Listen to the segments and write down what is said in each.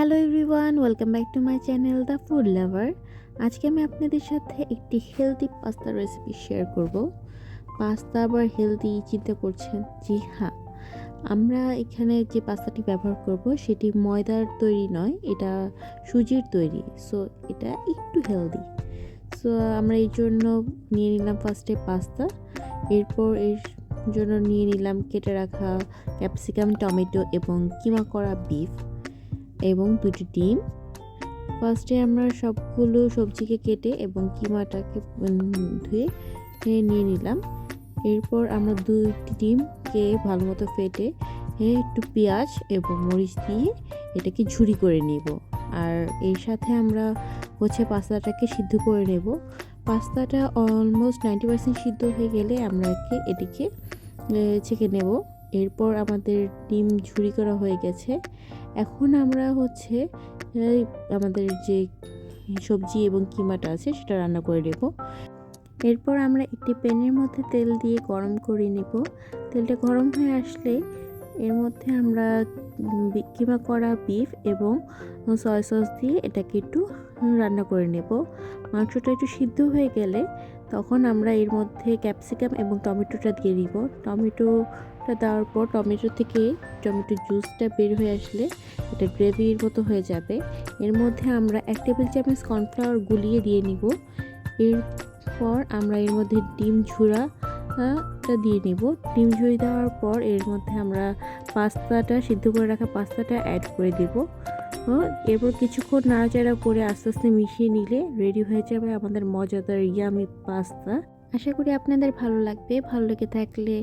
Hello everyone, welcome back to my channel the food lover. আজকে আমি আপনাদের সাথে একটি হেলদি পাস্তা রেসিপি শেয়ার করব। পাস্তা আবার হেলদি চিন্তা করছেন? জি হ্যাঁ, আমরা এখানে যে পাস্তাটি ব্যবহার করব সেটি ময়দার তৈরি নয়, এটা সুজির তৈরি। সো এটা একটু হেলদি। সো আমরা এই জন্য নিয়ে নিলাম ফার্স্টে পাস্তা, এরপর এর জন্য নিয়ে নিলাম কেটে রাখা ক্যাপসিকাম, টমেটো এবং কিমা করা বিফ এবং দুটি ডিম। ফার্স্টে আমরা সবগুলো সবজিকে কেটে এবং কিমাটাকে ধুয়ে নিয়ে নিলাম। এরপর আমরা দুইটি ডিমকে ভালো মতো ফেটে একটু পেঁয়াজ এবং মরিচ দিয়ে এটাকে ঝুরি করে নেব। আর এর সাথে আমরা পাস্তাটাকে সিদ্ধ করে নেব। পাস্তাটা অলমোস্ট 90% সিদ্ধ হয়ে গেলে আমরা এটিকে ছেঁকে নেব। এরপর আমাদের ডিম ঝুরি করা হয়ে গেছে। এখন আমরা আমাদের যে সবজি এবং কিমাটা আছে সেটা রান্না করে নেব। এরপর আমরা একটি প্যানের মধ্যে তেল দিয়ে গরম করে নেব। তেলটা গরম হয়ে আসলে এর মধ্যে আমরা কিমা করা বিফ এবং সয়া সস দিয়ে এটাকে একটু রান্না করে নেব। মাংসটা একটু সিদ্ধ হয়ে গেলে তখন আমরা এর মধ্যে ক্যাপসিকাম এবং টমেটোটা দিয়ে দিব। টমেটোটা দেওয়ার পর টমেটো জুসটা বের হয়ে আসলে এটা গ্রেভির মতো হয়ে যাবে। এর মধ্যে আমরা 1 টেবিল চামচ কর্নফ্লাওয়ার গুলিয়ে দিয়ে নিব। এরপর আমরা এর মধ্যে ডিম ঝুড়াটা দিয়ে নিব। ডিম ঝুড়ি দেওয়ার পর এর মধ্যে আমরা সিদ্ধ করে রাখা পাস্তাটা অ্যাড করে দেব। এরপর কিছুক্ষণ নাড়াচাড়া করে আস্তে আস্তে মিশিয়ে নিলে রেডি হয়ে যাবে আমাদের মজাদার ইয়ামি পাস্তা। আশা করি আপনাদের ভালো লাগবে। ভালো লেগে থাকলে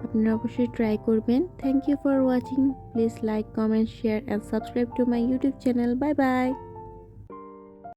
আপনারা অবশ্যই ট্রাই করবেন। Thank you for watching. Please like, comment, share and subscribe to my YouTube channel. Bye by.